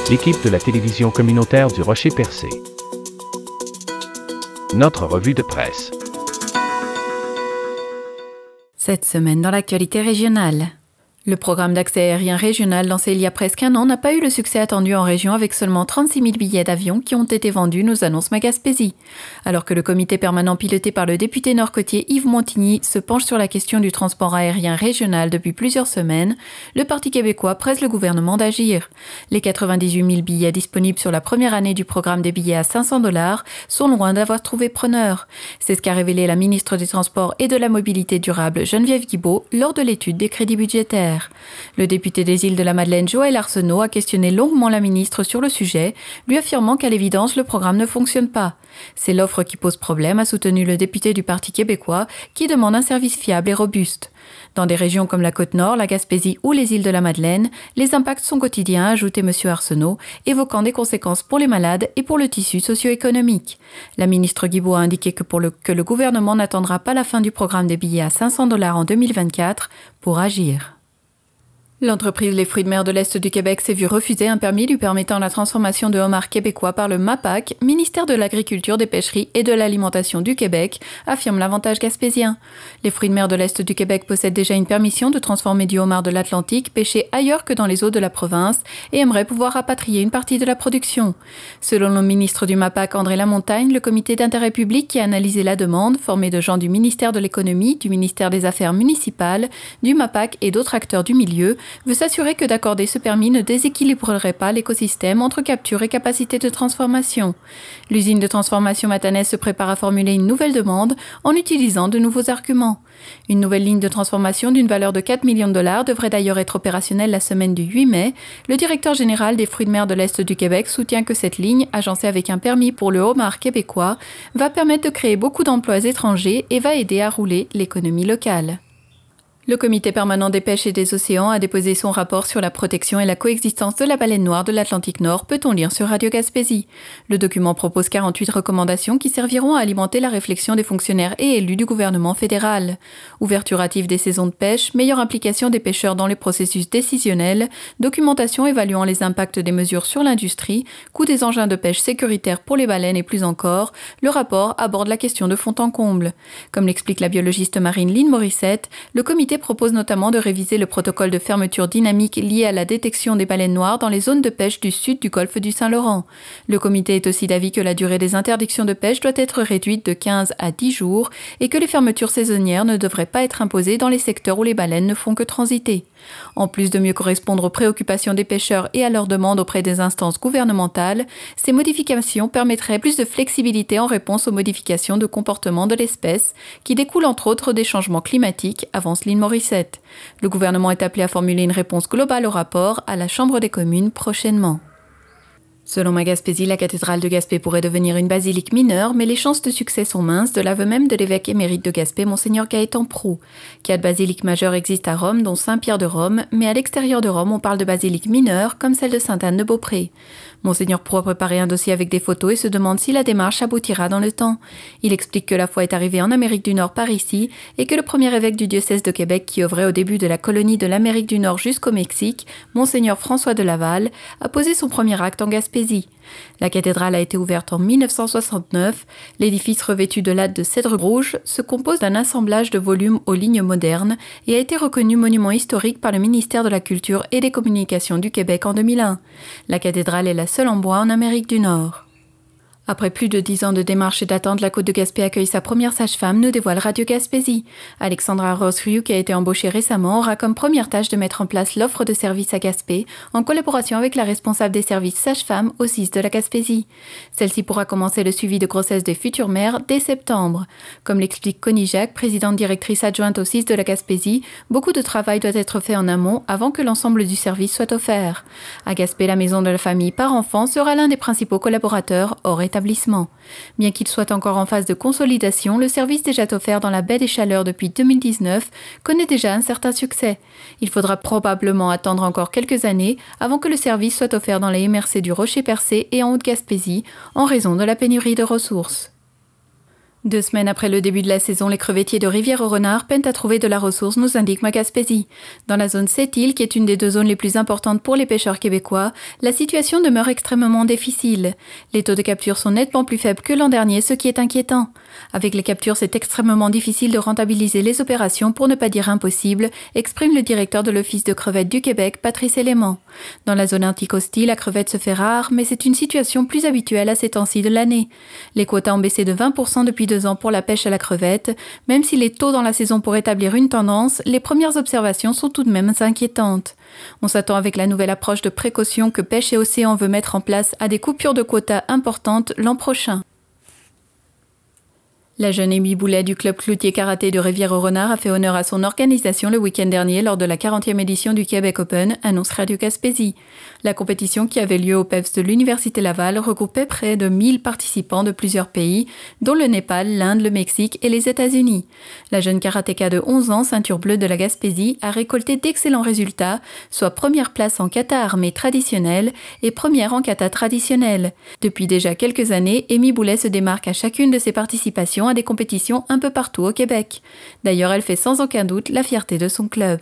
l'équipe de la télévision communautaire du Rocher-Percé. Notre revue de presse. Cette semaine dans l'actualité régionale. Le programme d'accès aérien régional lancé il y a presque un an n'a pas eu le succès attendu en région avec seulement 36 000 billets d'avion qui ont été vendus, nous annonce Magaspésie. Alors que le comité permanent piloté par le député nord-côtier Yves Montigny se penche sur la question du transport aérien régional depuis plusieurs semaines, le Parti québécois presse le gouvernement d'agir. Les 98 000 billets disponibles sur la première année du programme des billets à 500 $ sont loin d'avoir trouvé preneur. C'est ce qu'a révélé la ministre des Transports et de la Mobilité durable Geneviève Guilbeault lors de l'étude des crédits budgétaires. Le député des Îles-de-la-Madeleine, Joël Arsenault, a questionné longuement la ministre sur le sujet, lui affirmant qu'à l'évidence, le programme ne fonctionne pas. C'est l'offre qui pose problème, a soutenu le député du Parti québécois, qui demande un service fiable et robuste. Dans des régions comme la Côte-Nord, la Gaspésie ou les Îles-de-la-Madeleine, les impacts sont quotidiens, a ajouté M. Arsenault, évoquant des conséquences pour les malades et pour le tissu socio-économique. La ministre Guilbeault a indiqué que le gouvernement n'attendra pas la fin du programme des billets à 500 $ en 2024 pour agir. L'entreprise Les Fruits de mer de l'Est du Québec s'est vue refuser un permis lui permettant la transformation de homards québécois par le MAPAC, ministère de l'Agriculture, des Pêcheries et de l'Alimentation du Québec, affirme l'Avantage gaspésien. Les Fruits de mer de l'Est du Québec possèdent déjà une permission de transformer du homard de l'Atlantique pêché ailleurs que dans les eaux de la province et aimerait pouvoir rapatrier une partie de la production. Selon le ministre du MAPAC, André Lamontagne, le comité d'intérêt public qui a analysé la demande, formé de gens du ministère de l'Économie, du ministère des Affaires municipales, du MAPAC et d'autres acteurs du milieu, veut s'assurer que d'accorder ce permis ne déséquilibrerait pas l'écosystème entre capture et capacité de transformation. L'usine de transformation Matanès se prépare à formuler une nouvelle demande en utilisant de nouveaux arguments. Une nouvelle ligne de transformation d'une valeur de 4 millions de $ devrait d'ailleurs être opérationnelle la semaine du 8 mai. Le directeur général des Fruits de mer de l'Est du Québec soutient que cette ligne, agencée avec un permis pour le homard québécois, va permettre de créer beaucoup d'emplois étrangers et va aider à rouler l'économie locale. Le comité permanent des pêches et des océans a déposé son rapport sur la protection et la coexistence de la baleine noire de l'Atlantique Nord, peut-on lire sur Radio Gaspésie. Le document propose 48 recommandations qui serviront à alimenter la réflexion des fonctionnaires et élus du gouvernement fédéral. Ouverture hâtive des saisons de pêche, meilleure implication des pêcheurs dans les processus décisionnels, documentation évaluant les impacts des mesures sur l'industrie, coût des engins de pêche sécuritaires pour les baleines et plus encore, le rapport aborde la question de fond en comble. Comme l'explique la biologiste marine Lynn Morissette, le comité propose notamment de réviser le protocole de fermeture dynamique lié à la détection des baleines noires dans les zones de pêche du sud du golfe du Saint-Laurent. Le comité est aussi d'avis que la durée des interdictions de pêche doit être réduite de 15 à 10 jours et que les fermetures saisonnières ne devraient pas être imposées dans les secteurs où les baleines ne font que transiter. En plus de mieux correspondre aux préoccupations des pêcheurs et à leurs demandes auprès des instances gouvernementales, ces modifications permettraient plus de flexibilité en réponse aux modifications de comportement de l'espèce qui découlent entre autres des changements climatiques, avance Lynn Morissette. Le gouvernement est appelé à formuler une réponse globale au rapport à la Chambre des communes prochainement. Selon Magaspésie, la cathédrale de Gaspé pourrait devenir une basilique mineure, mais les chances de succès sont minces, de l'aveu même de l'évêque émérite de Gaspé, Monseigneur Gaëtan Proulx. 4 basiliques majeures existent à Rome, dont Saint-Pierre de Rome, mais à l'extérieur de Rome, on parle de basiliques mineures, comme celle de Sainte-Anne-de-Beaupré. Monseigneur Proulx a préparé un dossier avec des photos et se demande si la démarche aboutira dans le temps. Il explique que la foi est arrivée en Amérique du Nord par ici et que le premier évêque du diocèse de Québec qui œuvrait au début de la colonie de l'Amérique du Nord jusqu'au Mexique, Monseigneur François de Laval, a posé son premier acte en Gaspésie. La cathédrale a été ouverte en 1969. L'édifice revêtu de lattes de cèdre rouge se compose d'un assemblage de volumes aux lignes modernes et a été reconnu monument historique par le ministère de la Culture et des Communications du Québec en 2001. La cathédrale est la seule en bois en Amérique du Nord. Après plus de 10 ans de démarches et d'attente, la Côte de Gaspé accueille sa première sage-femme, nous dévoile Radio Gaspésie. Alexandra Rosriou, qui a été embauchée récemment, aura comme première tâche de mettre en place l'offre de services à Gaspé, en collaboration avec la responsable des services sage-femme au CIS de la Gaspésie. Celle-ci pourra commencer le suivi de grossesse des futures mères dès septembre. Comme l'explique Connie Jacques, présidente directrice adjointe au CIS de la Gaspésie, beaucoup de travail doit être fait en amont avant que l'ensemble du service soit offert. À Gaspé, la maison de la famille par enfant sera l'un des principaux collaborateurs hors établissement. Bien qu'il soit encore en phase de consolidation, le service déjà offert dans la baie des Chaleurs depuis 2019 connaît déjà un certain succès. Il faudra probablement attendre encore quelques années avant que le service soit offert dans les MRC du Rocher-Percé et en Haute-Gaspésie en raison de la pénurie de ressources. 2 semaines après le début de la saison, les crevettiers de Rivière-au-Renard peinent à trouver de la ressource, nous indique Magaspésie. Dans la zone Sept-Îles, qui est une des 2 zones les plus importantes pour les pêcheurs québécois, la situation demeure extrêmement difficile. Les taux de capture sont nettement plus faibles que l'an dernier, ce qui est inquiétant. Avec les captures, c'est extrêmement difficile de rentabiliser les opérations, pour ne pas dire impossible, exprime le directeur de l'Office de crevettes du Québec, Patrice Élément. Dans la zone Anticosti, la crevette se fait rare, mais c'est une situation plus habituelle à ces temps-ci de l'année. Les quotas ont baissé de 20% depuis 2 ans pour la pêche à la crevette. Même si les taux dans la saison pourraient établir une tendance, les premières observations sont tout de même inquiétantes. On s'attend avec la nouvelle approche de précaution que Pêche et Océan veut mettre en place à des coupures de quotas importantes l'an prochain. La jeune Amy Boulet du club cloutier karaté de Rivière-au-Renard a fait honneur à son organisation le week-end dernier lors de la 40e édition du Québec Open, annonce Radio Gaspésie. La compétition qui avait lieu au PEPS de l'Université Laval regroupait près de 1000 participants de plusieurs pays, dont le Népal, l'Inde, le Mexique et les États-Unis. La jeune karatéka de 11 ans, ceinture bleue de la Gaspésie, a récolté d'excellents résultats, soit première place en kata armé traditionnel et première en kata traditionnel. Depuis déjà quelques années, Amy Boulet se démarque à chacune de ses participations à des compétitions un peu partout au Québec. D'ailleurs, elle fait sans aucun doute la fierté de son club.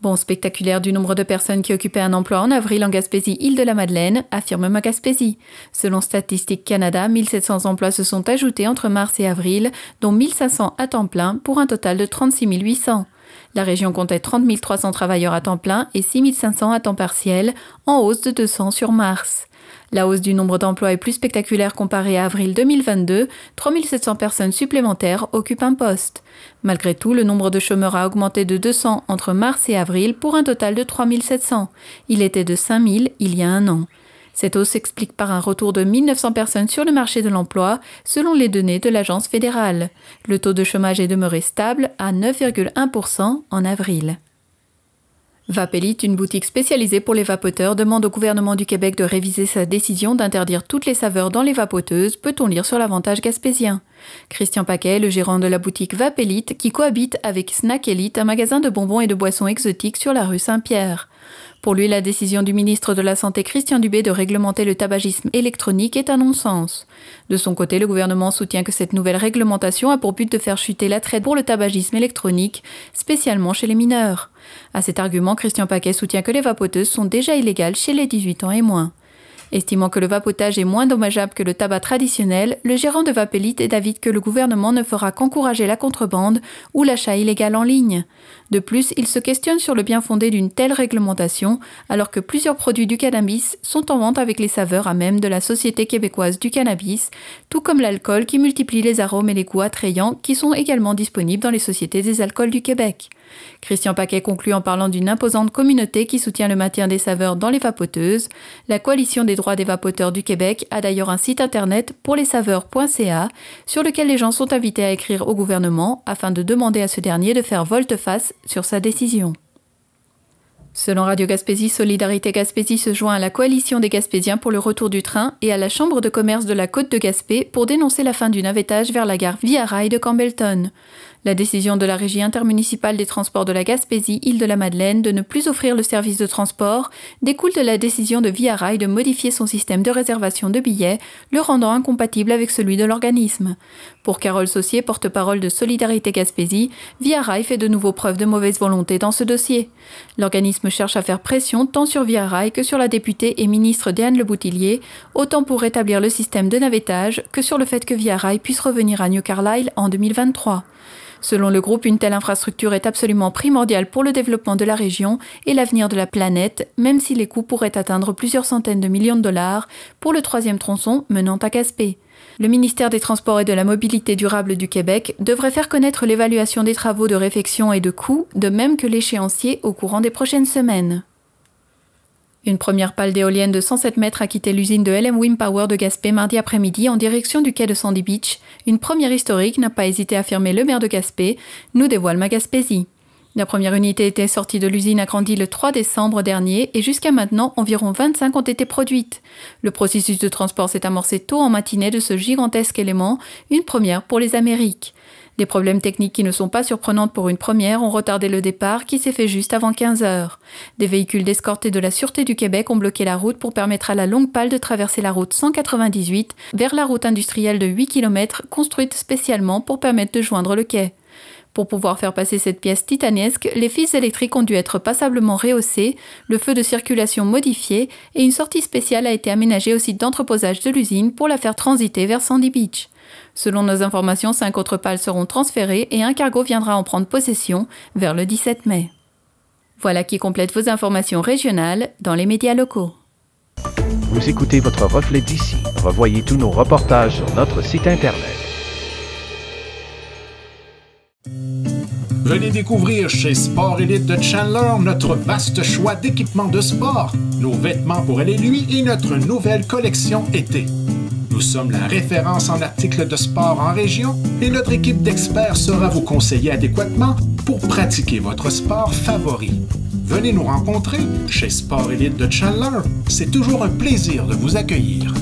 Bond spectaculaire du nombre de personnes qui occupaient un emploi en avril en Gaspésie-Île-de-la-Madeleine, affirme Magaspésie. Selon Statistique Canada, 1700 emplois se sont ajoutés entre mars et avril, dont 1500 à temps plein pour un total de 36 800. La région comptait 30 300 travailleurs à temps plein et 6 500 à temps partiel, en hausse de 200 sur mars. La hausse du nombre d'emplois est plus spectaculaire comparée à avril 2022, 3 700 personnes supplémentaires occupent un poste. Malgré tout, le nombre de chômeurs a augmenté de 200 entre mars et avril pour un total de 3 700. Il était de 5 000 il y a un an. Cette hausse s'explique par un retour de 1 900 personnes sur le marché de l'emploi, selon les données de l'agence fédérale. Le taux de chômage est demeuré stable à 9,1% en avril. Vapelit, une boutique spécialisée pour les vapoteurs, demande au gouvernement du Québec de réviser sa décision d'interdire toutes les saveurs dans les vapoteuses, peut-on lire sur l'Avantage gaspésien. Christian Paquet, le gérant de la boutique Vapelit, qui cohabite avec Snack Elite, un magasin de bonbons et de boissons exotiques sur la rue Saint-Pierre. Pour lui, la décision du ministre de la Santé Christian Dubé de réglementer le tabagisme électronique est un non-sens. De son côté, le gouvernement soutient que cette nouvelle réglementation a pour but de faire chuter l'attrait pour le tabagisme électronique, spécialement chez les mineurs. À cet argument, Christian Paquet soutient que les vapoteuses sont déjà illégales chez les 18 ans et moins. Estimant que le vapotage est moins dommageable que le tabac traditionnel, le gérant de Vapelit est d'avis que le gouvernement ne fera qu'encourager la contrebande ou l'achat illégal en ligne. De plus, il se questionne sur le bien fondé d'une telle réglementation, alors que plusieurs produits du cannabis sont en vente avec les saveurs à même de la Société québécoise du cannabis, tout comme l'alcool qui multiplie les arômes et les goûts attrayants qui sont également disponibles dans les sociétés des alcools du Québec. Christian Paquet conclut en parlant d'une imposante communauté qui soutient le maintien des saveurs dans les vapoteuses. La Coalition des droits des vapoteurs du Québec a d'ailleurs un site internet pourlessaveurs.ca sur lequel les gens sont invités à écrire au gouvernement afin de demander à ce dernier de faire volte-face sur sa décision. Selon Radio Gaspésie, Solidarité Gaspésie se joint à la Coalition des Gaspésiens pour le retour du train et à la Chambre de commerce de la Côte de Gaspé pour dénoncer la fin du navettage vers la gare Via Rail de Campbellton. La décision de la Régie intermunicipale des transports de la Gaspésie, Île-de-la-Madeleine, de ne plus offrir le service de transport découle de la décision de Via Rail de modifier son système de réservation de billets, le rendant incompatible avec celui de l'organisme. Pour Carole Saucier, porte-parole de Solidarité Gaspésie, Via Rail fait de nouveau preuve de mauvaise volonté dans ce dossier. L'organisme cherche à faire pression tant sur Via Rail que sur la députée et ministre Diane Leboutillier, autant pour rétablir le système de navettage que sur le fait que Via Rail puisse revenir à New Carlisle en 2023. Selon le groupe, une telle infrastructure est absolument primordiale pour le développement de la région et l'avenir de la planète, même si les coûts pourraient atteindre plusieurs centaines de millions de dollars pour le 3e tronçon menant à Gaspé. Le ministère des Transports et de la Mobilité durable du Québec devrait faire connaître l'évaluation des travaux de réfection et de coûts, de même que l'échéancier au courant des prochaines semaines. Une première pale d'éolienne de 107 mètres a quitté l'usine de LM Wind Power de Gaspé mardi après-midi en direction du quai de Sandy Beach. Une première historique, n'a pas hésité à affirmer le maire de Gaspé, nous dévoile Magaspésie. La première unité était sortie de l'usine à Grandy le 3 décembre dernier et jusqu'à maintenant, environ 25 ont été produites. Le processus de transport s'est amorcé tôt en matinée de ce gigantesque élément, une première pour les Amériques. Des problèmes techniques qui ne sont pas surprenants pour une première ont retardé le départ qui s'est fait juste avant 15 heures. Des véhicules d'escorte et de la Sûreté du Québec ont bloqué la route pour permettre à la Longue Pale de traverser la route 198 vers la route industrielle de 8 km construite spécialement pour permettre de joindre le quai. Pour pouvoir faire passer cette pièce titanesque, les fils électriques ont dû être passablement rehaussés, le feu de circulation modifié et une sortie spéciale a été aménagée au site d'entreposage de l'usine pour la faire transiter vers Sandy Beach. Selon nos informations, 5 autres pales seront transférées et un cargo viendra en prendre possession vers le 17 mai. Voilà qui complète vos informations régionales dans les médias locaux. Vous écoutez votre reflet d'ici. Revoyez tous nos reportages sur notre site Internet. Venez découvrir chez Sport Elite de Chandler notre vaste choix d'équipements de sport, nos vêtements pour elle et lui et notre nouvelle collection été. Nous sommes la référence en articles de sport en région et notre équipe d'experts saura vous conseiller adéquatement pour pratiquer votre sport favori. Venez nous rencontrer chez Sport Elite de Chandler. C'est toujours un plaisir de vous accueillir.